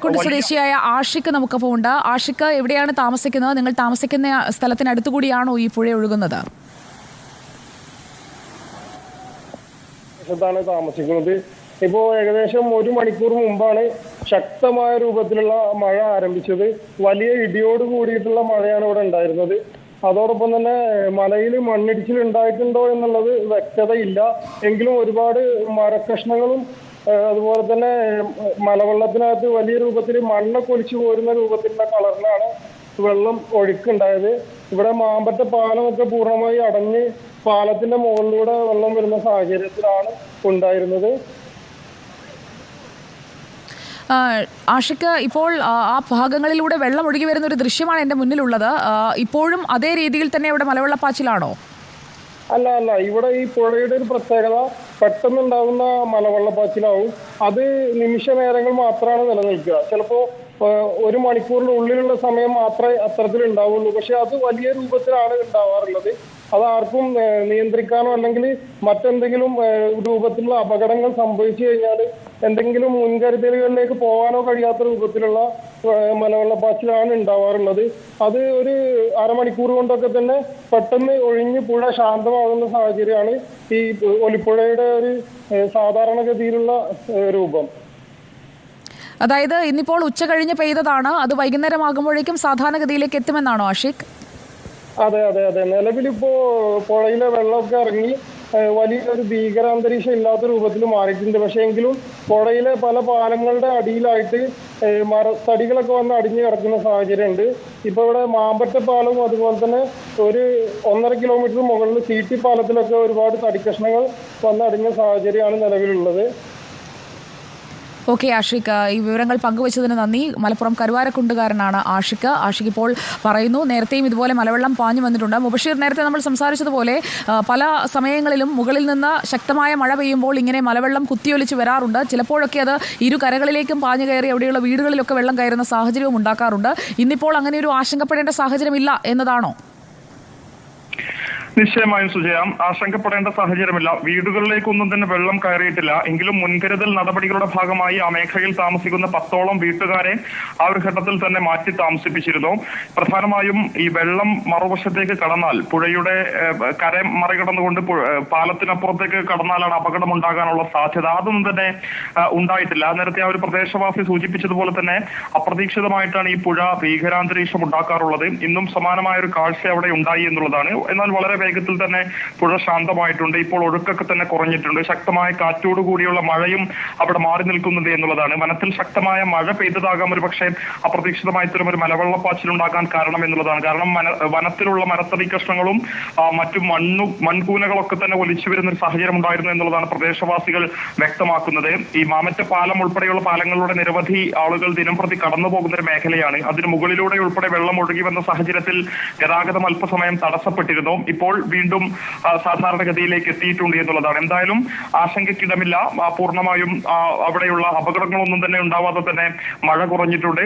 കൊണ്ട് സ്വദേശിയായ ആഷിഖ് നമുക്കൊപ്പം ഉണ്ട്. ആഷിഖ്, എവിടെയാണ് താമസിക്കുന്നത്? നിങ്ങൾ താമസിക്കുന്ന സ്ഥലത്തിനടുത്തുകൂടിയാണോ ഈ പുഴ ഒഴുകുന്നത്? താമസിക്കുന്നത് ഇപ്പോ ഏകദേശം 1 മണിക്കൂർ മുമ്പാണ് ശക്തമായ രൂപത്തിലുള്ള മഴ ആരംഭിച്ചത്. വലിയ ഇടിയോട് കൂടിയിട്ടുള്ള മഴയാണ് ഇവിടെ ഉണ്ടായിരുന്നത്. അതോടൊപ്പം തന്നെ മലയിൽ മണ്ണിടിച്ചിൽ ഉണ്ടായിട്ടുണ്ടോ എന്നുള്ളത് വ്യക്തതയില്ല. എങ്കിലും ഒരുപാട് മരക്കഷ്ണങ്ങളും അതുപോലെ തന്നെ മലവെള്ളത്തിനകത്ത് വലിയ രൂപത്തിൽ മണ്ണൊക്കെ ഒലിച്ചു പോരുന്ന രൂപത്തിലുള്ള കളറിലാണ് വെള്ളം ഒഴുക്കുണ്ടായത്. ഇവിടെ മാമ്പറ്റ പാലമൊക്കെ പൂർണ്ണമായി അടഞ്ഞ് പാലത്തിന്റെ മുകളിലൂടെ വെള്ളം വരുന്ന സാഹചര്യത്തിലാണ് ഉണ്ടായിരുന്നത്. ആഷിഖ്, ഇപ്പോൾ ആ ഭാഗങ്ങളിലൂടെ വെള്ളം ഒഴുകി വരുന്ന ഒരു ദൃശ്യമാണ് എൻ്റെ മുന്നിലുള്ളത്. ഇപ്പോഴും അതേ രീതിയിൽ തന്നെ ഇവിടെ മലവെള്ളപ്പാച്ചിലാണോ? അല്ല, ഇവിടെ ഈ പുഴയുടെ ഒരു പ്രത്യേകത പെട്ടെന്നുണ്ടാകുന്ന മലവെള്ളപ്പാച്ചിലാവും. അത് നിമിഷ നേരങ്ങൾ മാത്രമാണ് നിലനിൽക്കുക. ചിലപ്പോ 1 മണിക്കൂറിന്റെ ഉള്ളിലുള്ള സമയം മാത്രമേ അത്തരത്തിൽ ഉണ്ടാവുള്ളൂ. പക്ഷെ അത് വലിയ രൂപത്തിലാണ് ഉണ്ടാവാറുള്ളത്. അത് ആർക്കും നിയന്ത്രിക്കാനോ അല്ലെങ്കിൽ മറ്റെന്തെങ്കിലും രൂപത്തിലുള്ള അപകടങ്ങൾ സംഭവിച്ചു കഴിഞ്ഞാൽ എന്തെങ്കിലും മുൻകരുതലുകളിലേക്ക് പോകാനോ കഴിയാത്ത രൂപത്തിലുള്ള മലവെള്ളപ്പാച്ചിലാണ് ഉണ്ടാവാറുള്ളത്. അത് ഒരു അരമണിക്കൂർ കൊണ്ടൊക്കെ തന്നെ പെട്ടെന്ന് ഒഴിഞ്ഞ് പുഴ ശാന്തമാകുന്ന സാഹചര്യമാണ് ഈ ഒലിപ്പുഴയുടെ ഒരു സാധാരണഗതിയിലുള്ള രൂപം. അതായത് ഇന്നിപ്പോൾ ഉച്ച കഴിഞ്ഞ് പെയ്തതാണ്, അത് വൈകുന്നേരമാകുമ്പോഴേക്കും സാധാരണഗതിയിലേക്ക് എത്തുമെന്നാണോ ആഷിഖ്? അതെ. നിലവിലിപ്പോ പുഴയിലെ വെള്ളമൊക്കെ ഇറങ്ങി വലിയൊരു ഭീകരാന്തരീക്ഷം ഇല്ലാത്ത രൂപത്തിൽ മാറിയിട്ടുണ്ട്. പക്ഷെ എങ്കിലും പുഴയിലെ പല പാലങ്ങളുടെ അടിയിലായിട്ട് മരത്തടികളൊക്കെ വന്ന് അടിഞ്ഞു കിടക്കുന്ന സാഹചര്യമുണ്ട്. ഇപ്പൊ ഇവിടെ മാമ്പറ്റ പാലവും അതുപോലെ തന്നെ ഒരു 1.5 കിലോമീറ്റർ മുകളിൽ സീറ്റി പാലത്തിലൊക്കെ ഒരുപാട് തടിക്കഷ്ണങ്ങൾ വന്ന് അടിഞ്ഞ സാഹചര്യമാണ് നിലവിലുള്ളത്. ഓക്കെ ആഷിഖ്, ഈ വിവരങ്ങൾ പങ്കുവച്ചതിന് നന്ദി. മലപ്പുറം കരുവാരക്കുണ്ടുകാരനാണ് ആഷിഖ്. ആഷിഖ് ഇപ്പോൾ പറയുന്നു, നേരത്തെയും ഇതുപോലെ മലവെള്ളം പാഞ്ഞു വന്നിട്ടുണ്ട്. മുബഷീർ, നേരത്തെ നമ്മൾ സംസാരിച്ചതുപോലെ പല സമയങ്ങളിലും മുകളിൽ നിന്ന് ശക്തമായ മഴ പെയ്യുമ്പോൾ ഇങ്ങനെ മലവെള്ളം കുത്തിയൊലിച്ച് വരാറുണ്ട്. ചിലപ്പോഴൊക്കെ അത് ഇരു കരകളിലേക്കും പാഞ്ഞു കയറി അവിടെയുള്ള വീടുകളിലൊക്കെ വെള്ളം കയറുന്ന സാഹചര്യവും ഉണ്ടാക്കാറുണ്ട്. ഇന്നിപ്പോൾ അങ്ങനെ ഒരു ആശങ്കപ്പെടേണ്ട സാഹചര്യമില്ല എന്നതാണോ? നിശ്ചയമായും സുജയ, ആശങ്കപ്പെടേണ്ട സാഹചര്യമില്ല. വീടുകളിലേക്കൊന്നും തന്നെ വെള്ളം കയറിയിട്ടില്ല. എങ്കിലും മുൻകരുതൽ നടപടികളുടെ ഭാഗമായി ആ മേഖലയിൽ താമസിക്കുന്ന 10ഓളം വീട്ടുകാരെ ആ ഒരു ഘട്ടത്തിൽ തന്നെ മാറ്റി താമസിപ്പിച്ചിരുന്നു. പ്രധാനമായും ഈ വെള്ളം മറുവശത്തേക്ക് കടന്നാൽ, പുഴയുടെ കര മറികടന്നുകൊണ്ട് പാലത്തിനപ്പുറത്തേക്ക് കടന്നാലാണ് അപകടം ഉണ്ടാകാനുള്ള സാധ്യത. അതൊന്നും തന്നെ ഉണ്ടായിട്ടില്ല. നേരത്തെ ആ ഒരു പ്രദേശവാസി സൂചിപ്പിച്ചതുപോലെ തന്നെ അപ്രതീക്ഷിതമായിട്ടാണ് ഈ പുഴ ഭീകരാന്തരീക്ഷം ഉണ്ടാക്കാറുള്ളത്. ഇന്നും സമാനമായ ഒരു കാഴ്ച അവിടെ ഉണ്ടായി എന്നുള്ളതാണ്. എന്നാൽ വളരെ വേഗത്തിൽ തന്നെ പുഴ ശാന്തമായിട്ടുണ്ട്. ഇപ്പോൾ ഒഴുക്കൊക്കെ തന്നെ കുറഞ്ഞിട്ടുണ്ട്. ശക്തമായ കാറ്റോടുകൂടിയുള്ള മഴയും അവിടെ മാറി നിൽക്കുന്നുണ്ട് എന്നുള്ളതാണ്. വനത്തിൽ ശക്തമായ മഴ പെയ്തതാകാം ഒരു പക്ഷേ അപ്രതീക്ഷിതമായി ഇത്തരം ഒരു മലവെള്ളപ്പാച്ചിലുണ്ടാകാൻ കാരണം എന്നുള്ളതാണ്. കാരണം വനത്തിലുള്ള മരത്തടി കഷ്ണങ്ങളും മറ്റു മൺകൂനകളൊക്കെ തന്നെ ഒലിച്ചു വരുന്ന ഒരു സാഹചര്യം ഉണ്ടായിരുന്നു എന്നുള്ളതാണ് പ്രദേശവാസികൾ വ്യക്തമാക്കുന്നത്. ഈ മാമറ്റ പാലം ഉൾപ്പെടെയുള്ള പാലങ്ങളിലൂടെ നിരവധി ആളുകൾ ദിനംപ്രതി കടന്നു പോകുന്ന ഒരു മേഖലയാണ്. അതിന് മുകളിലൂടെ ഉൾപ്പെടെ വെള്ളം ഒഴുകി വന്ന സാഹചര്യത്തിൽ ഗതാഗതം അല്പസമയം തടസ്സപ്പെട്ടിരുന്നു. ഇപ്പോൾ വീണ്ടും സാധാരണഗതിയിലേക്ക് എത്തിയിട്ടുണ്ട് എന്നുള്ളതാണ്. എന്തായാലും ആശങ്കയ്ക്കിടമില്ല. പൂർണ്ണമായും അവിടെയുള്ള അപകടങ്ങളൊന്നും തന്നെ ഉണ്ടാവാതെ തന്നെ മഴ കുറഞ്ഞിട്ടുണ്ട്.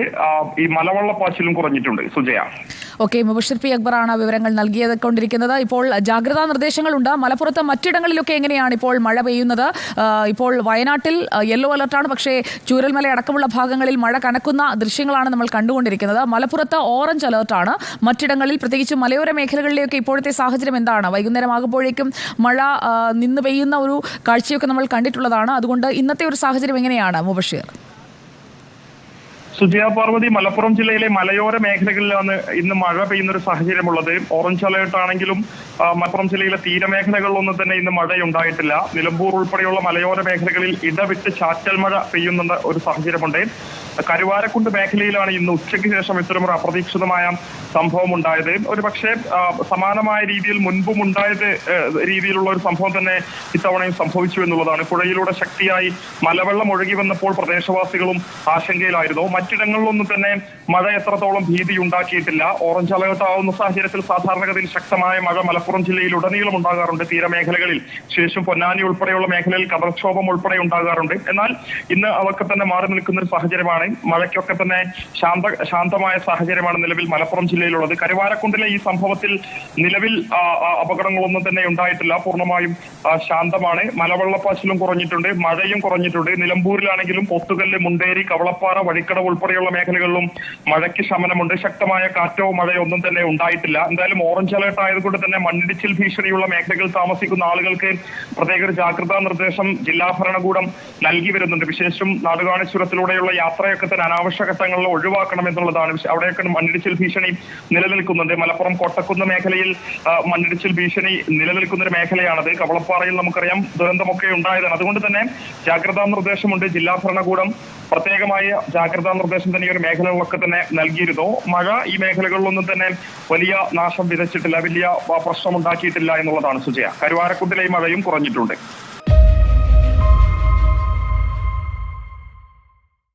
ഈ മലവെള്ളപ്പാച്ചിലും കുറഞ്ഞിട്ടുണ്ട്. സുജയ. ഓക്കെ, മുബഷീർ പി അക്ബറാണ് വിവരങ്ങൾ നൽകിക്കൊണ്ടിരിക്കുന്നത്. ഇപ്പോൾ ജാഗ്രതാ നിർദ്ദേശങ്ങളുണ്ട്. മലപ്പുറത്ത് മറ്റിടങ്ങളിലൊക്കെ എങ്ങനെയാണ് ഇപ്പോൾ മഴ പെയ്യുന്നത്? ഇപ്പോൾ വയനാട്ടിൽ യെല്ലോ അലർട്ടാണ്, പക്ഷേ ചൂരൽമല അടക്കമുള്ള ഭാഗങ്ങളിൽ മഴ കനക്കുന്ന ദൃശ്യങ്ങളാണ് നമ്മൾ കണ്ടുകൊണ്ടിരിക്കുന്നത്. മലപ്പുറത്ത് ഓറഞ്ച് അലർട്ടാണ്. മറ്റിടങ്ങളിൽ, പ്രത്യേകിച്ച് മലയോര മേഖലകളിലെയൊക്കെ ഇപ്പോഴത്തെ സാഹചര്യം എന്താണ്? വൈകുന്നേരമാകുമ്പോഴേക്കും മഴ നിന്ന് പെയ്യുന്ന ഒരു കാഴ്ചയൊക്കെ നമ്മൾ കണ്ടിട്ടുള്ളതാണ്. അതുകൊണ്ട് ഇന്നത്തെ ഒരു സാഹചര്യം എങ്ങനെയാണ് മുബഷീർ? സുജയ പാർവതി, മലപ്പുറം ജില്ലയിലെ മലയോര മേഖലകളിലാണ് ഇന്ന് മഴ പെയ്യുന്ന ഒരു സാഹചര്യമുള്ളത്. ഓറഞ്ച് അലേർട്ട് ആണെങ്കിലും മലപ്പുറം ജില്ലയിലെ തീരമേഖലകളിലൊന്നും തന്നെ ഇന്ന് മഴയുണ്ടായിട്ടില്ല. നിലമ്പൂർ ഉൾപ്പെടെയുള്ള മലയോര മേഖലകളിൽ ഇടവിട്ട് ചാറ്റൽ മഴ പെയ്യുന്ന ഒരു സാഹചര്യമുണ്ട്. കരുവാരക്കുണ്ട് മേഖലയിലാണ് ഇന്ന് ഉച്ചയ്ക്ക് ശേഷം ഇത്തരമൊരു അപ്രതീക്ഷിതമായ സംഭവം ഉണ്ടായത്. ഒരു പക്ഷേ സമാനമായ രീതിയിൽ മുൻപും ഉണ്ടായത് രീതിയിലുള്ള ഒരു സംഭവം തന്നെ ഇത്തവണയും സംഭവിച്ചു എന്നുള്ളതാണ്. പുഴയിലൂടെ ശക്തിയായി മലവെള്ളം ഒഴുകി വന്നപ്പോൾ പ്രദേശവാസികളും ആശങ്കയിലായിരുന്നു. മറ്റിടങ്ങളിലൊന്നും തന്നെ മഴ എത്രത്തോളം ഭീതി ഉണ്ടാക്കിയിട്ടില്ല. ഓറഞ്ച് അലേർട്ട് ആവുന്ന സാഹചര്യത്തിൽ സാധാരണഗതിയിൽ ശക്തമായ മഴ മലപ്പുറം ജില്ലയിൽ ഉടനീളം ഉണ്ടാകാറുണ്ട്. തീരമേഖലകളിൽ, ശേഷം പൊന്നാനി ഉൾപ്പെടെയുള്ള മേഖലയിൽ കടൽക്ഷോഭം ഉൾപ്പെടെ ഉണ്ടാകാറുണ്ട്. എന്നാൽ ഇന്ന് അതൊക്കെ തന്നെ മാറി നിൽക്കുന്ന ഒരു സാഹചര്യമാണ്. മഴയ്ക്കൊക്കെ തന്നെ ശാന്തമായ സാഹചര്യമാണ് നിലവിൽ മലപ്പുറം ജില്ലയിലുള്ളത്. കരുവാരക്കുണ്ടിലെ ഈ സംഭവത്തിൽ നിലവിൽ അപകടങ്ങളൊന്നും തന്നെ ഉണ്ടായിട്ടില്ല. പൂർണ്ണമായും ശാന്തമാണ്. മലവെള്ളപ്പാച്ചിലും കുറഞ്ഞിട്ടുണ്ട്, മഴയും കുറഞ്ഞിട്ടുണ്ട്. നിലമ്പൂരിലാണെങ്കിലും പോത്തുകല്ല്, മുണ്ടേരി, കവളപ്പാറ, വഴിക്കടവ് ഉൾപ്പെടെയുള്ള മേഖലകളിലും മഴയ്ക്ക് ശമനമുണ്ട്. ശക്തമായ കാറ്റോ മഴയോ ഒന്നും തന്നെ ഉണ്ടായിട്ടില്ല. എന്തായാലും ഓറഞ്ച് അലേർട്ട് ആയതുകൊണ്ട് തന്നെ മണ്ണിടിച്ചിൽ ഭീഷണിയുള്ള മേഖലകളിൽ താമസിക്കുന്ന ആളുകൾക്ക് പ്രത്യേക ഒരു ജാഗ്രതാ നിർദ്ദേശം ജില്ലാ ഭരണകൂടം നൽകി വരുന്നുണ്ട്. വിശേഷം നാടുകാണിച്ചുരത്തിലൂടെയുള്ള യാത്രയൊക്കെ തന്നെ അനാവശ്യ ഘട്ടങ്ങളിൽ ഒഴിവാക്കണം എന്നുള്ളതാണ്. അവിടെയൊക്കെ മണ്ണിടിച്ചിൽ ഭീഷണി നിലനിൽക്കുന്നുണ്ട്. മലപ്പുറം കോട്ടക്കുന്ന് മേഖലയിൽ മണ്ണിടിച്ചിൽ ഭീഷണി നിലനിൽക്കുന്ന ഒരു മേഖലയാണത്. കവളപ്പാറയിൽ നമുക്കറിയാം ദുരന്തമൊക്കെ ഉണ്ടായതാണ്. അതുകൊണ്ട് തന്നെ ജാഗ്രതാ നിർദ്ദേശമുണ്ട്. ജില്ലാ ഭരണകൂടം പ്രത്യേകമായ ജാഗ്രതാ നിർദ്ദേശം തന്നെ ഈ ഒരു മേഖലകളിലൊക്കെ തന്നെ നൽകിയിരുന്നു. മഴ ഈ മേഖലകളിലൊന്നും തന്നെ വലിയ നാശം വിതച്ചിട്ടില്ല, വലിയ പ്രശ്നമുണ്ടാക്കിയിട്ടില്ല എന്നുള്ളതാണ് സുജയ. കരുവാരക്കുണ്ടിലെ മഴയും കുറഞ്ഞിട്ടുണ്ട്.